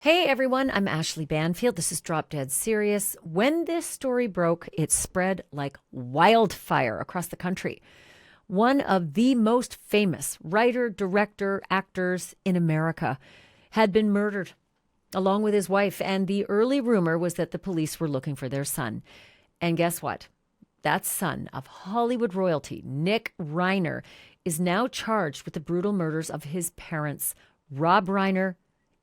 Hey everyone, I'm Ashleigh Banfield. This is Drop Dead Serious. When this story broke, it spread like wildfire across the country. One of the most famous writer, director, actors in America had been murdered along with his wife, and the early rumor was that the police were looking for their son. And guess what? That son of Hollywood royalty, Nick Reiner, is now charged with the brutal murders of his parents, Rob Reiner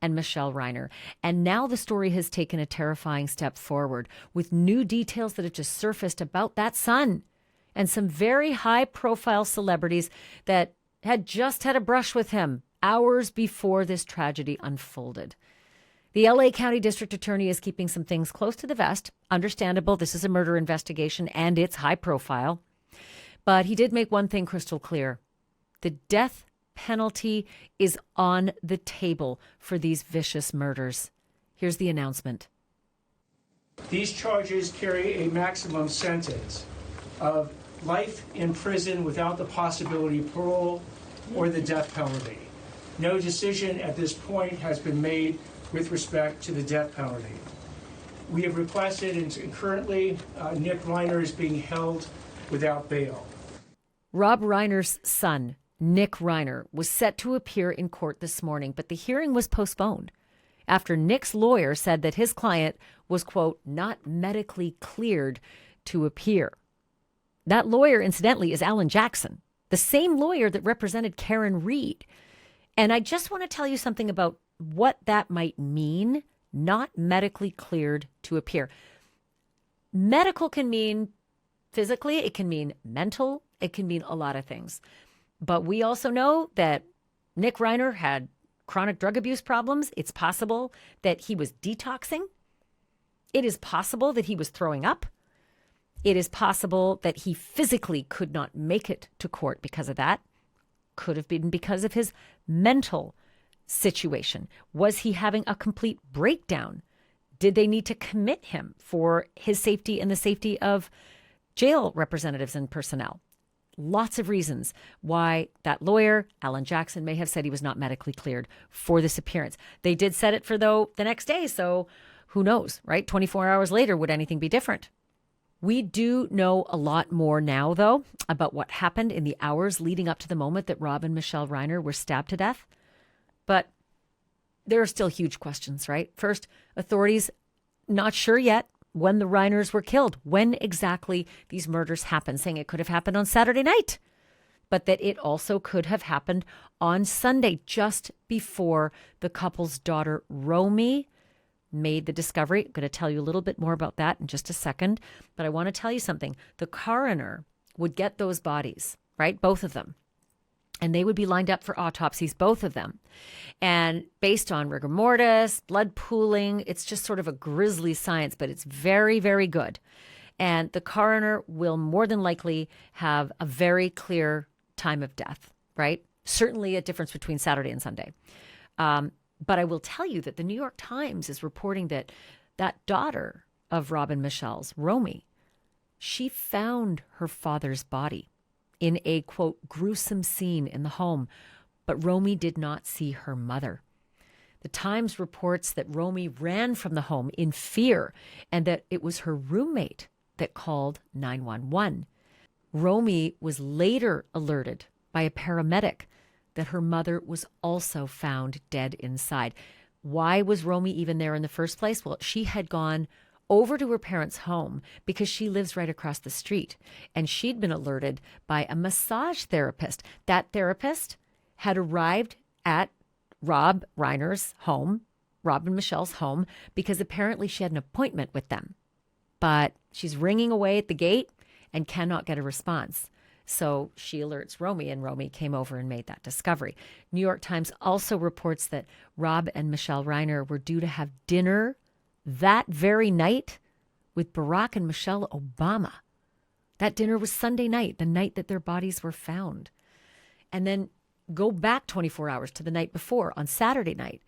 and Michele Reiner. And now the story has taken a terrifying step forward with new details that have just surfaced about that son and some very high-profile celebrities that had just had a brush with him hours before this tragedy unfolded. The LA County District Attorney is keeping some things close to the vest. Understandable, this is a murder investigation and it's high profile. But he did make one thing crystal clear. The death penalty is on the table for these vicious murders. Here's the announcement. These charges carry a maximum sentence of life in prison without the possibility of parole or the death penalty. No decision at this point has been made with respect to the death penalty. We have requested, and currently Nick Reiner is being held without bail. Rob Reiner's son, Nick Reiner, was set to appear in court this morning, but the hearing was postponed after Nick's lawyer said that his client was, quote, not medically cleared to appear. That lawyer, incidentally, is Alan Jackson, the same lawyer that represented Karen Reed. And I just want to tell you something about what that might mean, not medically cleared to appear. Medical can mean physically, it can mean mental, it can mean a lot of things. But we also know that Nick Reiner had chronic drug abuse problems. It's possible that he was detoxing. It is possible that he was throwing up. It is possible that he physically could not make it to court because of that. Could have been because of his mental situation. Was he having a complete breakdown? Did they need to commit him for his safety and the safety of jail representatives and personnel? Lots of reasons why that lawyer, Alan Jackson, may have said he was not medically cleared for this appearance. They did set it for, though, the next day, so who knows, right? 24 hours later, would anything be different? We do know a lot more now, though, about what happened in the hours leading up to the moment that Rob and Michele Reiner were stabbed to death. But there are still huge questions, right? First, authorities not sure yet when the Reiners were killed, when exactly these murders happened, saying it could have happened on Saturday night, but that it also could have happened on Sunday, just before the couple's daughter, Romy, made the discovery. I'm going to tell you a little bit more about that in just a second, but I want to tell you something. The coroner would get those bodies, right? Both of them. And they would be lined up for autopsies, both of them. And based on rigor mortis, blood pooling, it's just sort of a grisly science, but it's very, very good. And the coroner will more than likely have a very clear time of death, right? Certainly a difference between Saturday and Sunday. But I will tell you that the New York Times is reporting that that daughter of Rob and Michele's, Romy, she found her father's body in a, quote, gruesome scene in the home, but Romy did not see her mother. The Times reports that Romy ran from the home in fear and that it was her roommate that called 911. Romy was later alerted by a paramedic that her mother was also found dead inside. Why was Romy even there in the first place? Well, she had gone over to her parents' home because she lives right across the street. And she'd been alerted by a massage therapist. That therapist had arrived at Rob Reiner's home, Rob and Michele's home, because apparently she had an appointment with them. But she's ringing away at the gate and cannot get a response. So she alerts Romy, and Romy came over and made that discovery. New York Times also reports that Rob and Michele Reiner were due to have dinner that very night with Barack and Michelle Obama. That dinner was Sunday night, the night that their bodies were found. And then go back 24 hours to the night before, on Saturday night.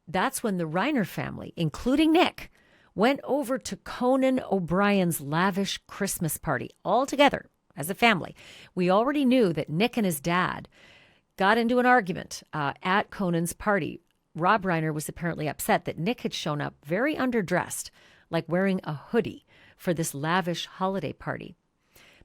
That's when the Reiner family, including Nick, went over to Conan O'Brien's lavish Christmas party all together as a family. We already knew that Nick and his dad got into an argument at Conan's party Rob Reiner was apparently upset that Nick had shown up very underdressed, like wearing a hoodie, for this lavish holiday party.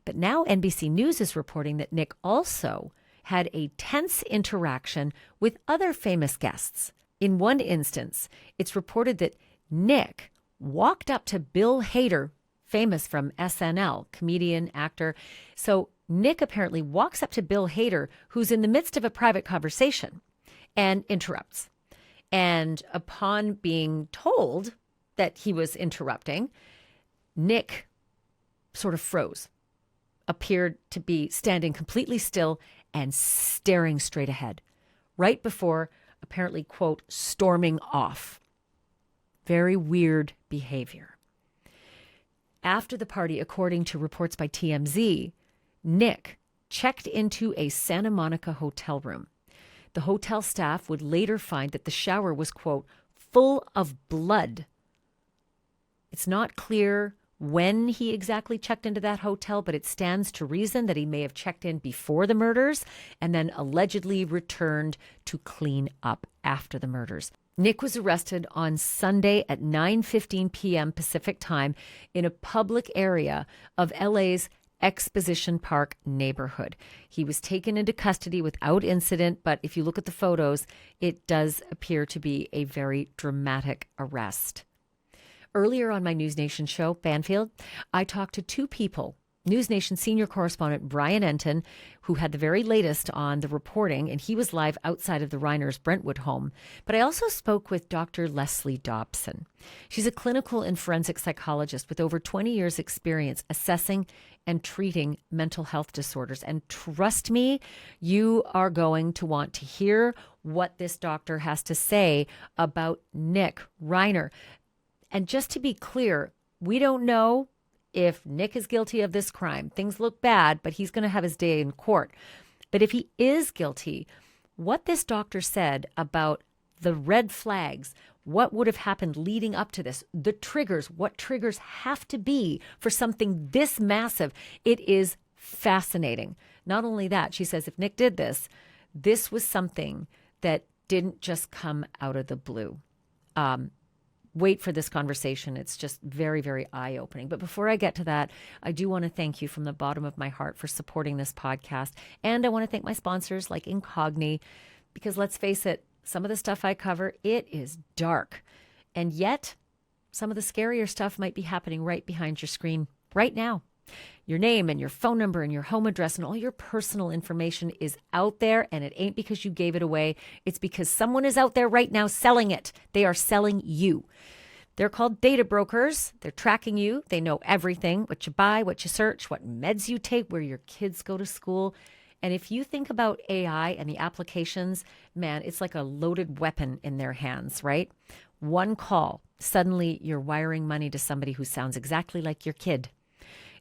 But now NBC News is reporting that Nick also had a tense interaction with other famous guests. In one instance, it's reported that Nick walked up to Bill Hader, famous from SNL, comedian, actor. So Nick apparently walks up to Bill Hader, who's in the midst of a private conversation, and interrupts. And upon being told that he was interrupting, Nick sort of froze, appeared to be standing completely still and staring straight ahead, right before apparently, quote, storming off. Very weird behavior. After the party, according to reports by TMZ, Nick checked into a Santa Monica hotel room. The hotel staff would later find that the shower was, quote, full of blood. It's not clear when he exactly checked into that hotel, but it stands to reason that he may have checked in before the murders and then allegedly returned to clean up after the murders. Nick was arrested on Sunday at 9:15 p.m. Pacific time in a public area of LA's Exposition Park neighborhood. He was taken into custody without incident, but if you look at the photos, it does appear to be a very dramatic arrest. Earlier on my NewsNation show, Banfield, I talked to two people. NewsNation senior correspondent Brian Enton, who had the very latest on the reporting, and he was live outside of the Reiners' Brentwood home. But I also spoke with Dr. Leslie Dobson. She's a clinical and forensic psychologist with over 20 years' experience assessing and treating mental health disorders. And trust me, you are going to want to hear what this doctor has to say about Nick Reiner. And just to be clear, we don't know if Nick is guilty of this crime. Things look bad, but he's going to have his day in court. But if he is guilty, what this doctor said about the red flags, what would have happened leading up to this, the triggers, what triggers have to be for something this massive, it is fascinating. Not only that, she says if Nick did this, this was something that didn't just come out of the blue. Wait for this conversation. It's just very, very eye-opening. But before I get to that, I do want to thank you from the bottom of my heart for supporting this podcast. And I want to thank my sponsors like Incogni, because let's face it, some of the stuff I cover, it is dark. And yet, some of the scarier stuff might be happening right behind your screen right now. Your name and your phone number and your home address and all your personal information is out there, and it ain't because you gave it away. It's because someone is out there right now selling it. They are selling you. They're called data brokers. They're tracking you. They know everything, what you buy, what you search, what meds you take, where your kids go to school. And if you think about AI and the applications, man, it's like a loaded weapon in their hands, right? One call, suddenly you're wiring money to somebody who sounds exactly like your kid.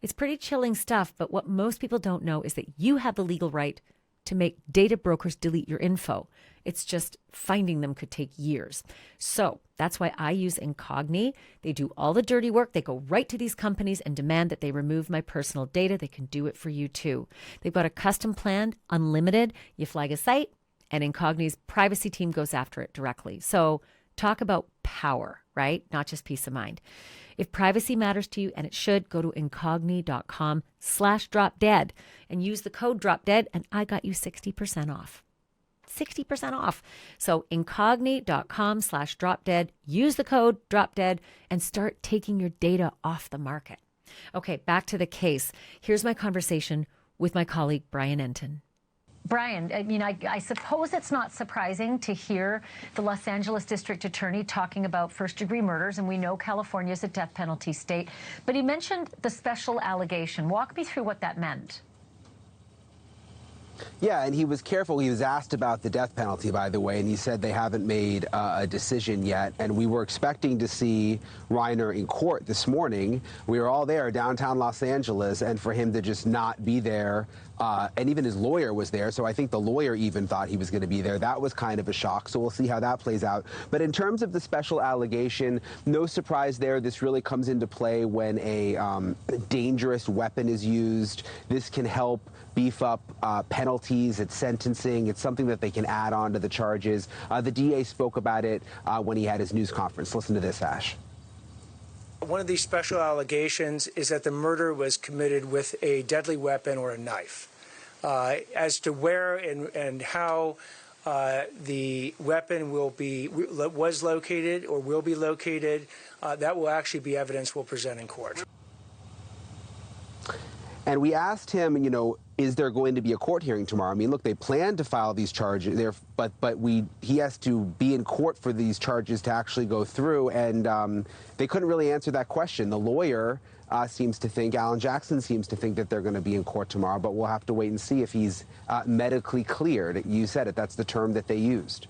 It's pretty chilling stuff, but what most people don't know is that you have the legal right to make data brokers delete your info. It's just finding them could take years. So that's why I use Incogni. They do all the dirty work. They go right to these companies and demand that they remove my personal data. They can do it for you too. They've got a custom plan, unlimited. You flag a site, and Incogni's privacy team goes after it directly. So talk about power, right? Not just peace of mind. If privacy matters to you, and it should, go to incogni.com/dropdead and use the code DROPDEAD, and I got you 60% off. 60% off. So incogni.com/dropdead, use the code DROPDEAD, and start taking your data off the market. Okay, back to the case. Here's my conversation with my colleague, Brian Enton. Brian, I mean, I suppose it's not surprising to hear the Los Angeles District Attorney talking about first-degree murders, and we know California is a death penalty state. But he mentioned the special allegation. Walk me through what that meant. Yeah, and he was careful. He was asked about the death penalty, by the way, and he said they haven't made a decision yet. And we were expecting to see Reiner in court this morning. We were all there, downtown Los Angeles, and for him to just not be there, and even his lawyer was there, so I think the lawyer even thought he was going to be there. That was kind of a shock, so we'll see how that plays out. But in terms of the special allegation, no surprise there. This really comes into play when a dangerous weapon is used. This can help beef up penalties at sentencing. It's something that they can add on to the charges. The DA spoke about it when he had his news conference. Listen to this, Ash. One of these special allegations is that the murder was committed with a deadly weapon or a knife. As to where and how the weapon was located or will be located, that will actually be evidence we'll present in court. And we asked him, you know, is there going to be a court hearing tomorrow? I mean, look, they plan to file these charges there, but he has to be in court for these charges to actually go through, and they couldn't really answer that question. The lawyer seems to think, Alan Jackson seems to think that they're going to be in court tomorrow, but we'll have to wait and see if he's medically cleared. You said it, that's the term that they used.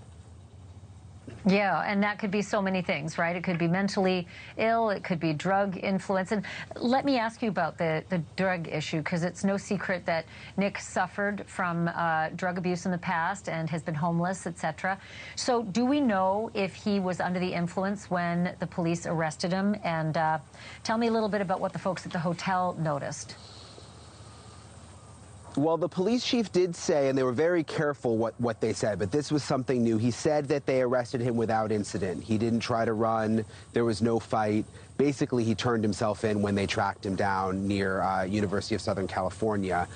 Yeah, and that could be so many things, right? It could be mentally ill, it could be drug influence. And let me ask you about the drug issue, because it's no secret that Nick suffered from drug abuse in the past and has been homeless, etc. So do we know if he was under the influence when the police arrested him? And tell me a little bit about what the folks at the hotel noticed. Well, the police chief did say, and they were very careful what they said, but this was something new. He said that they arrested him without incident. He didn't try to run. There was no fight. Basically, he turned himself in when they tracked him down near University of Southern California.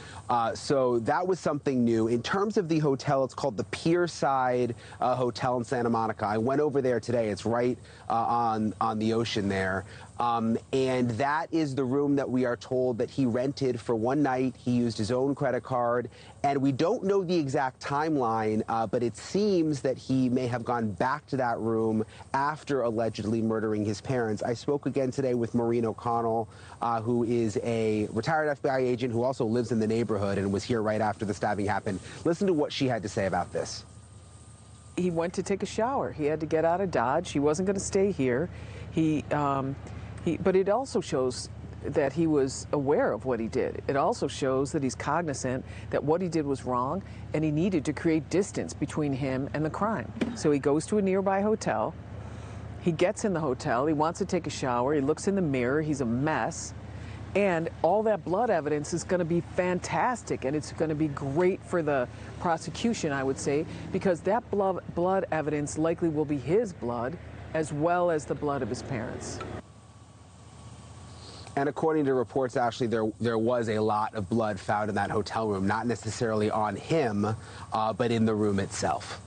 So that was something new. In terms of the hotel, it's called the Pierside Hotel in Santa Monica. I went over there today. It's right on the ocean there. And that is the room that we are told that he rented for one night. He used his own credit card. And we don't know the exact timeline, but it seems that he may have gone back to that room after allegedly murdering his parents. I spoke again today with Maureen O'Connell, who is a retired FBI agent who also lives in the neighborhood and was here right after the stabbing happened. Listen to what she had to say about this. He went to take a shower. He had to get out of Dodge. He wasn't going to stay here. But it also shows that he was aware of what he did. It also shows that he's cognizant that what he did was wrong and he needed to create distance between him and the crime. So he goes to a nearby hotel. He gets in the hotel. He wants to take a shower. He looks in the mirror. He's a mess. And all that blood evidence is going to be fantastic, and it's going to be great for the prosecution, I would say, because that blood evidence likely will be his blood as well as the blood of his parents. And according to reports, Ashley, there was a lot of blood found in that hotel room, not necessarily on him, but in the room itself.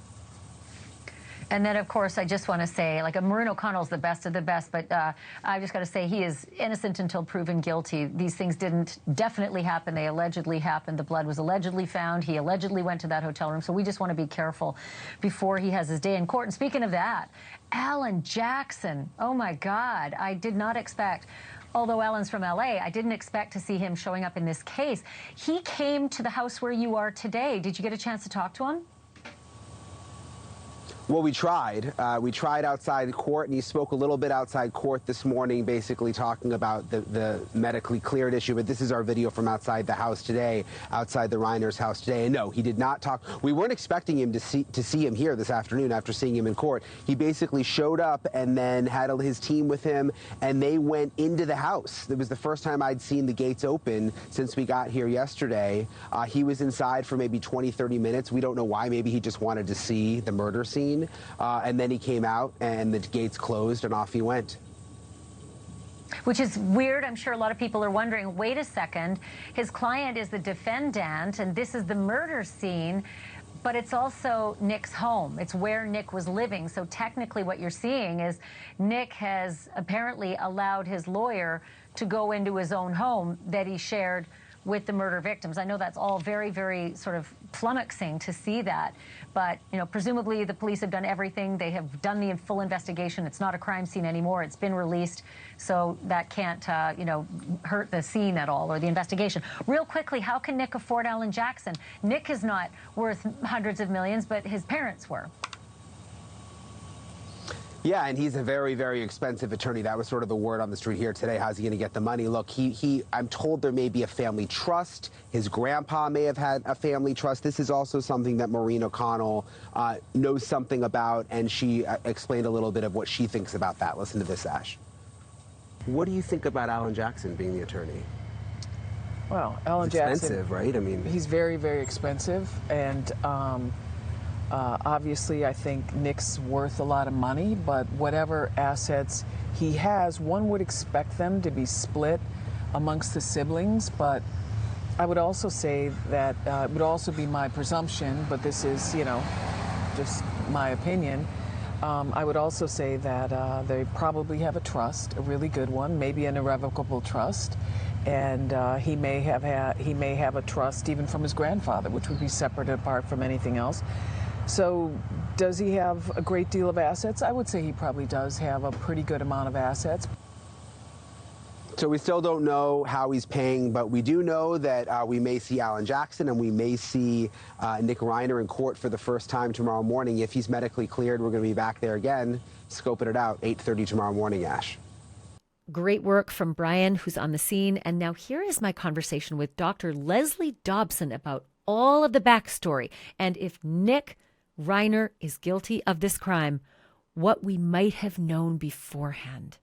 And then, of course, I just want to say, like, Maureen O'Connell's the best of the best, but I just got to say he is innocent until proven guilty. These things didn't definitely happen. They allegedly happened. The blood was allegedly found. He allegedly went to that hotel room. So we just want to be careful before he has his day in court. And speaking of that, Alan Jackson, oh, my God, I did not expect. Although Alan's from L.A., I didn't expect to see him showing up in this case. He came to the house where you are today. Did you get a chance to talk to him? Well, we tried. We tried outside court, and he spoke a little bit outside court this morning, basically talking about the medically cleared issue. But this is our video from outside the house today, outside the Reiner's house today. And no, he did not talk. We weren't expecting him to see him here this afternoon after seeing him in court. He basically showed up and then had his team with him, and they went into the house. It was the first time I'd seen the gates open since we got here yesterday. He was inside for maybe 20, 30 minutes. We don't know why. Maybe he just wanted to see the murder scene. And then he came out and the gates closed and off he went. Which is weird. I'm sure a lot of people are wondering, wait a second, his client is the defendant and this is the murder scene, but it's also Nick's home. It's where Nick was living. So technically what you're seeing is Nick has apparently allowed his lawyer to go into his own home that he shared with the murder victims. I know that's all very, very sort of flummoxing to see that. But, you know, presumably the police have done everything. They have done the full investigation. It's not a crime scene anymore. It's been released. So that can't, you know, hurt the scene at all or the investigation. Real quickly, how can Nick afford Alan Jackson? Nick is not worth hundreds of millions, but his parents were. Yeah, and he's a very, very expensive attorney. That was sort of the word on the street here today. How's he going to get the money? Look, I'm told there may be a family trust. His grandpa may have had a family trust. This is also something that Maureen O'Connell knows something about, and she explained a little bit of what she thinks about that. Listen to this, Ash. What do you think about Alan Jackson being the attorney? Well, Alan It's Jackson, expensive, right? I mean, he's very, very expensive, and obviously I think Nick's worth a lot of money, but whatever assets he has, one would expect them to be split amongst the siblings, but I would also say that it would also be my presumption, but this is, just my opinion. I would also say that they probably have a trust, a really good one, maybe an irrevocable trust, and he may have a trust even from his grandfather, which would be separate and apart from anything else. So, does he have a great deal of assets? I would say he probably does have a pretty good amount of assets. so we still don't know how he's paying, but we do know that we may see Alan Jackson and we may see Nick Reiner in court for the first time tomorrow morning. If he's medically cleared, we're going to be back there again, scoping it out, 8:30 tomorrow morning, Ash. Great work from Brian, who's on the scene. And now here is my conversation with Dr. Leslie Dobson about all of the backstory and if Nick Reiner is guilty of this crime, what we might have known beforehand.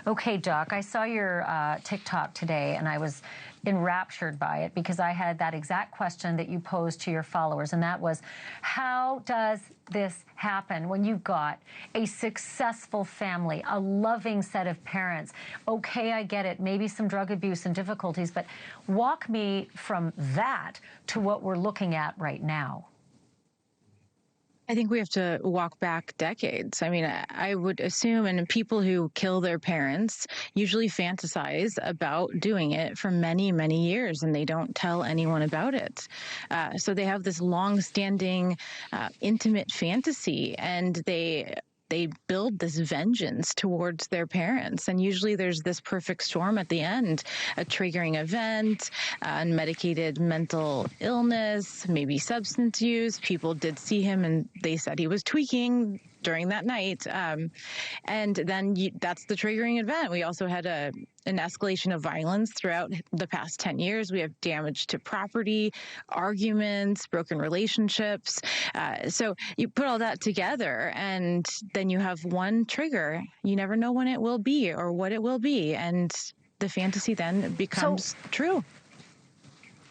Okay, Doc, I saw your TikTok today and I was enraptured by it because I had that exact question that you posed to your followers, and that was, how does this happen when you've got a successful family, a loving set of parents? Okay, I get it, maybe some drug abuse and difficulties, but walk me from that to what we're looking at right now. I think we have to walk back decades. I mean, I would assume, and people who kill their parents usually fantasize about doing it for many, many years, and they don't tell anyone about it. So they have this long-standing, intimate fantasy, and they build this vengeance towards their parents. And usually there's this perfect storm at the end, a triggering event, unmedicated mental illness, maybe substance use. People did see him and they said he was tweaking during that night. And then that's the triggering event. We also had an escalation of violence throughout the past 10 years. We have damage to property, arguments, broken relationships. So you put all that together and then you have one trigger. You never know when it will be or what it will be. And the fantasy then becomes true.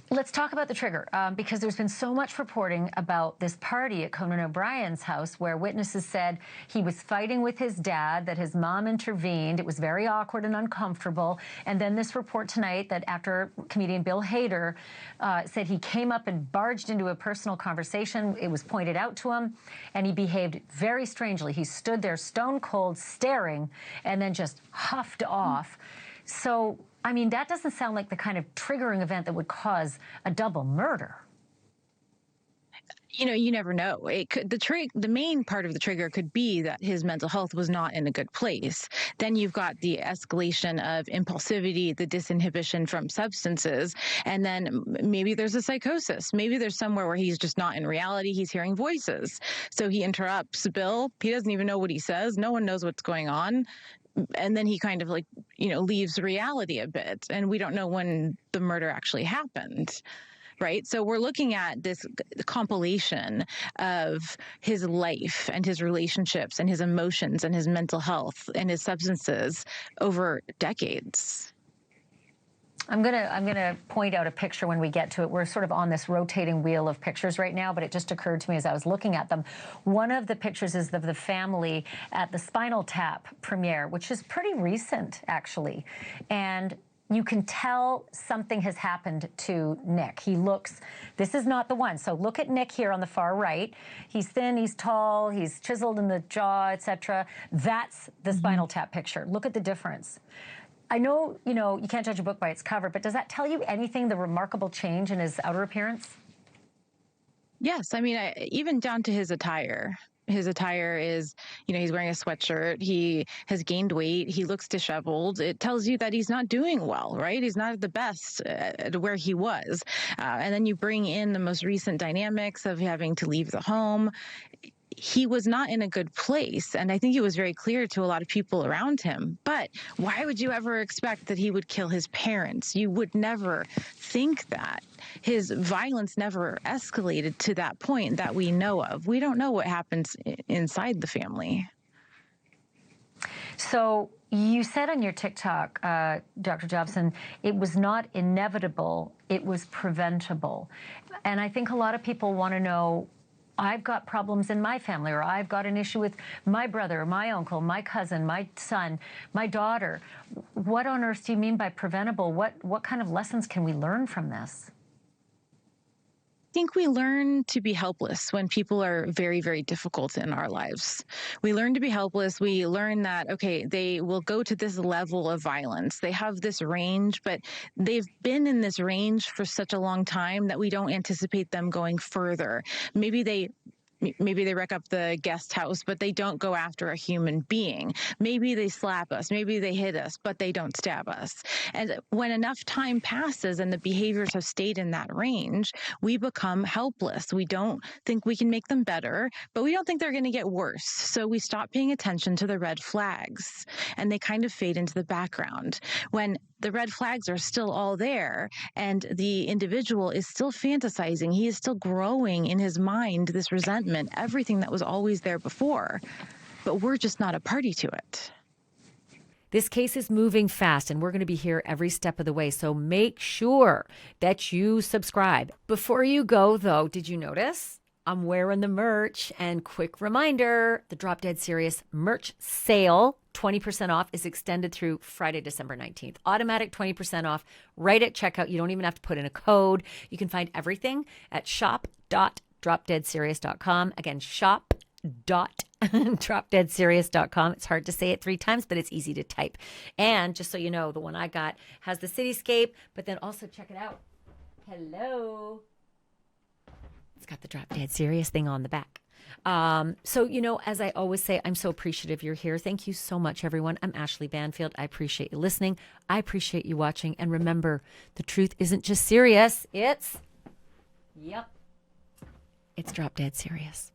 Let's talk about the trigger, because there's been so much reporting about this party at Conan O'Brien's house where witnesses said he was fighting with his dad, that his mom intervened. It was very awkward and uncomfortable. And then this report tonight that actor, comedian Bill Hader said he came up and barged into a personal conversation. It was pointed out to him, and he behaved very strangely. He stood there stone cold staring and then just huffed off. So, I mean, that doesn't sound like the kind of triggering event that would cause a double murder. You know, you never know. It could, the main part of the trigger could be that his mental health was not in a good place. Then you've got the escalation of impulsivity, the disinhibition from substances, and then maybe there's a psychosis. Maybe there's somewhere where he's just not in reality. He's hearing voices. So he interrupts Bill. He doesn't even know what he says. No one knows what's going on. And then he kind of leaves reality a bit. And we don't know when the murder actually happened. Right. So we're looking at this compilation of his life and his relationships and his emotions and his mental health and his substances over decades. I'm gonna point out a picture when we get to it. We're sort of on this rotating wheel of pictures right now, but it just occurred to me as I was looking at them. One of the pictures is of the family at the Spinal Tap premiere, which is pretty recent, actually. And you can tell something has happened to Nick. This is not the one. So look at Nick here on the far right. He's thin, he's tall, he's chiseled in the jaw, etc. That's the Spinal Tap picture. Look at the difference. I know, you can't judge a book by its cover, but does that tell you anything, the remarkable change in his outer appearance? Yes. I mean, even down to his attire. His attire is, he's wearing a sweatshirt. He has gained weight. He looks disheveled. It tells you that he's not doing well, right? He's not at the best at where he was. And then you bring in the most recent dynamics of having to leave the home. He was not in a good place, and I think it was very clear to a lot of people around him. But why would you ever expect that he would kill his parents? You would never think that. His violence never escalated to that point that we know of. We don't know what happens inside the family. So you said on your TikTok, Dr. Jobson, it was not inevitable, it was preventable. And I think a lot of people want to know, I've got problems in my family, or I've got an issue with my brother, my uncle, my cousin, my son, my daughter. What on earth do you mean by preventable? What kind of lessons can we learn from this? I think we learn to be helpless when people are very, very difficult in our lives. We learn to be helpless. We learn that, okay, they will go to this level of violence. They have this range, but they've been in this range for such a long time that we don't anticipate them going further. Maybe they wreck up the guest house, but they don't go after a human being. Maybe they slap us, maybe they hit us, but they don't stab us. And when enough time passes and the behaviors have stayed in that range, we become helpless. We don't think we can make them better, but we don't think they're going to get worse. So we stop paying attention to the red flags, and they kind of fade into the background. When the red flags are still all there and the individual is still fantasizing, he is still growing in his mind this resentment, everything that was always there before, but we're just not a party to it. This case is moving fast, and we're going to be here every step of the way. So make sure that you subscribe. Before you go, though, did you notice I'm wearing the merch? And quick reminder, the Drop Dead Serious merch sale, 20% off, is extended through Friday, December 19th. Automatic 20% off right at checkout. You don't even have to put in a code. You can find everything at shop.dropdeadserious.com. Again, shop.dropdeadserious.com. It's hard to say it 3 times, but it's easy to type. And just so you know, the one I got has the cityscape, but then also check it out. Hello. It's got the Drop Dead Serious thing on the back. So, as I always say, I'm so appreciative you're here. Thank you so much, everyone. I'm Ashleigh Banfield. I appreciate you listening. I appreciate you watching. And remember, the truth isn't just serious. It's Drop Dead Serious.